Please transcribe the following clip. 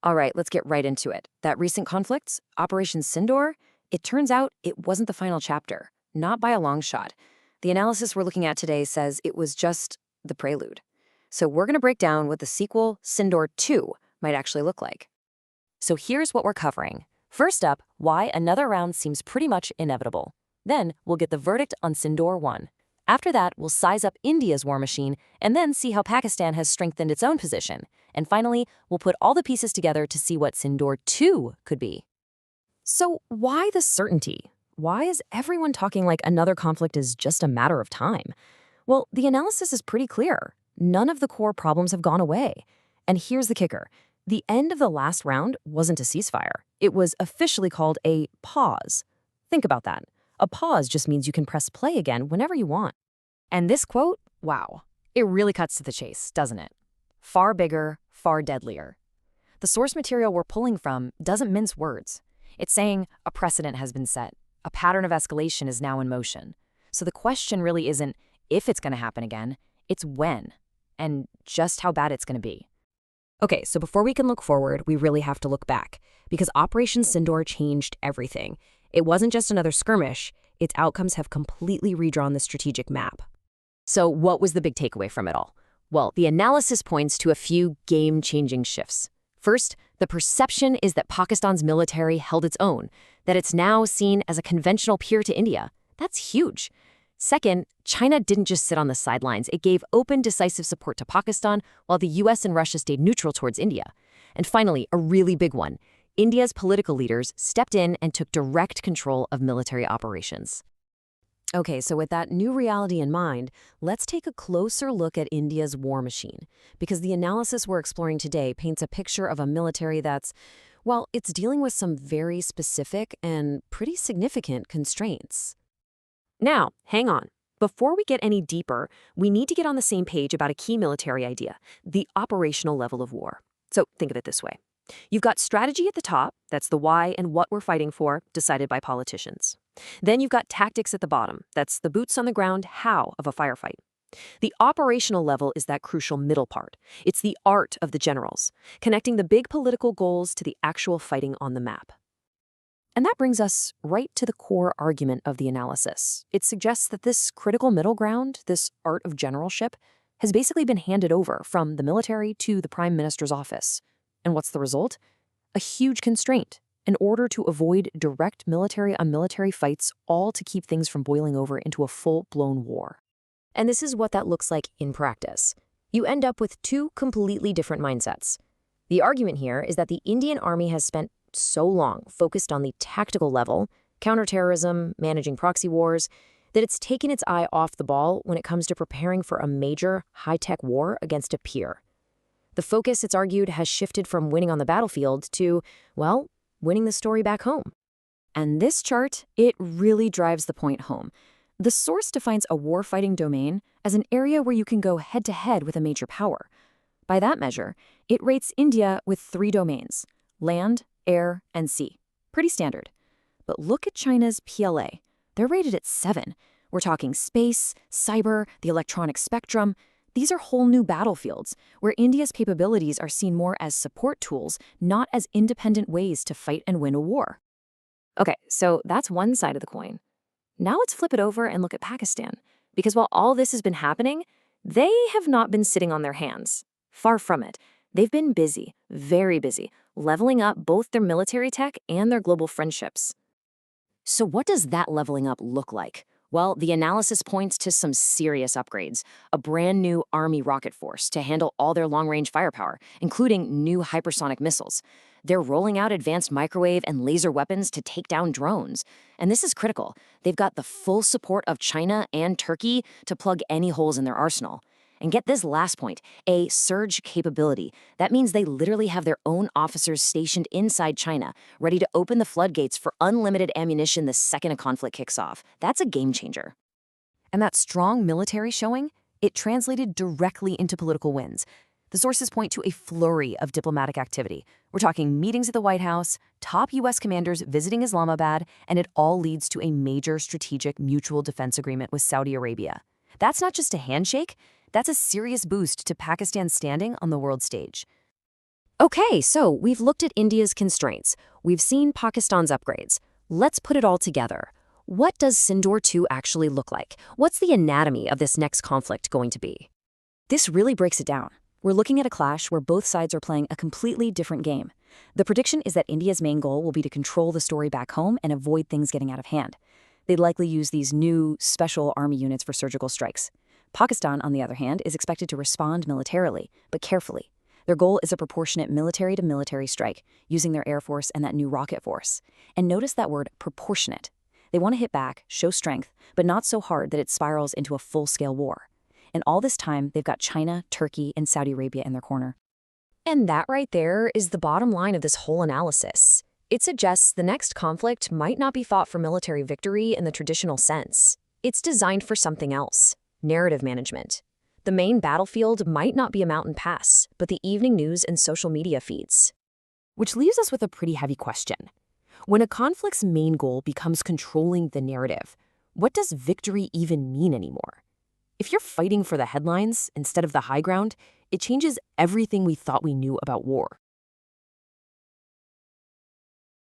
All right, let's get right into it. That recent conflict, Operation Sindoor, it turns out it wasn't the final chapter, not by a long shot. The analysis we're looking at today says it was just the prelude. So we're going to break down what the sequel, Sindoor 2, might actually look like. So here's what we're covering. First up, why another round seems pretty much inevitable. Then we'll get the verdict on Sindoor 1. After that, we'll size up India's war machine and then see how Pakistan has strengthened its own position. And finally, we'll put all the pieces together to see what Sindoor 2 could be. So why the certainty? Why is everyone talking like another conflict is just a matter of time? Well, the analysis is pretty clear. None of the core problems have gone away. And here's the kicker. The end of the last round wasn't a ceasefire. It was officially called a pause. Think about that. A pause just means you can press play again whenever you want. And this quote, wow, it really cuts to the chase, doesn't it? Far bigger, far deadlier. The source material we're pulling from doesn't mince words. It's saying a precedent has been set. A pattern of escalation is now in motion. So the question really isn't if it's going to happen again, it's when, and just how bad it's going to be. Okay, so before we can look forward, we really have to look back, because Operation Sindoor changed everything. It wasn't just another skirmish, its outcomes have completely redrawn the strategic map. So what was the big takeaway from it all? Well, the analysis points to a few game-changing shifts. First, the perception is that Pakistan's military held its own, that it's now seen as a conventional peer to India. That's huge. Second, China didn't just sit on the sidelines. It gave open, decisive support to Pakistan, while the US and Russia stayed neutral towards India. And finally, a really big one. India's political leaders stepped in and took direct control of military operations. Okay, so with that new reality in mind, let's take a closer look at India's war machine, because the analysis we're exploring today paints a picture of a military that's, well, it's dealing with some very specific and pretty significant constraints. Now, hang on. Before we get any deeper, we need to get on the same page about a key military idea, the operational level of war. So think of it this way. You've got strategy at the top, that's the why and what we're fighting for, decided by politicians. Then you've got tactics at the bottom, that's the boots on the ground how of a firefight. The operational level is that crucial middle part. It's the art of the generals, connecting the big political goals to the actual fighting on the map. And that brings us right to the core argument of the analysis. It suggests that this critical middle ground, this art of generalship, has basically been handed over from the military to the prime minister's office. And what's the result? A huge constraint, in order to avoid direct military-on-military fights, all to keep things from boiling over into a full-blown war. And this is what that looks like in practice. You end up with two completely different mindsets. The argument here is that the Indian army has spent so long focused on the tactical level, counterterrorism, managing proxy wars, that it's taken its eye off the ball when it comes to preparing for a major, high-tech war against a peer. The focus, it's argued, has shifted from winning on the battlefield to, well, winning the story back home. And this chart, it really drives the point home. The source defines a warfighting domain as an area where you can go head-to-head with a major power. By that measure, it rates India with 3 domains: land, air, and sea. Pretty standard. But look at China's PLA. They're rated at 7. We're talking space, cyber, the electronic spectrum. These are whole new battlefields where India's capabilities are seen more as support tools, not as independent ways to fight and win a war. Okay, so that's one side of the coin. Now let's flip it over and look at Pakistan, because while all this has been happening, they have not been sitting on their hands. Far from it. They've been busy, very busy, leveling up both their military tech and their global friendships. So what does that leveling up look like? Well, the analysis points to some serious upgrades. A brand new Army rocket force to handle all their long-range firepower, including new hypersonic missiles. They're rolling out advanced microwave and laser weapons to take down drones. And this is critical. They've got the full support of China and Turkey to plug any holes in their arsenal. And get this last point, a surge capability. That means they literally have their own officers stationed inside China, ready to open the floodgates for unlimited ammunition the second a conflict kicks off. That's a game changer. And that strong military showing, it translated directly into political wins. The sources point to a flurry of diplomatic activity. We're talking meetings at the White House, top U.S. commanders visiting Islamabad, and it all leads to a major strategic mutual defense agreement with Saudi Arabia. That's not just a handshake. That's a serious boost to Pakistan's standing on the world stage. Okay, so we've looked at India's constraints. We've seen Pakistan's upgrades. Let's put it all together. What does Sindoor 2 actually look like? What's the anatomy of this next conflict going to be? This really breaks it down. We're looking at a clash where both sides are playing a completely different game. The prediction is that India's main goal will be to control the story back home and avoid things getting out of hand. They'd likely use these new special army units for surgical strikes. Pakistan, on the other hand, is expected to respond militarily, but carefully. Their goal is a proportionate military-to-military strike, using their air force and that new rocket force. And notice that word proportionate. They want to hit back, show strength, but not so hard that it spirals into a full-scale war. And all this time, they've got China, Turkey, and Saudi Arabia in their corner. And that right there is the bottom line of this whole analysis. It suggests the next conflict might not be fought for military victory in the traditional sense. It's designed for something else: narrative management. The main battlefield might not be a mountain pass, but the evening news and social media feeds. Which leaves us with a pretty heavy question. When a conflict's main goal becomes controlling the narrative, what does victory even mean anymore? If you're fighting for the headlines instead of the high ground, it changes everything we thought we knew about war.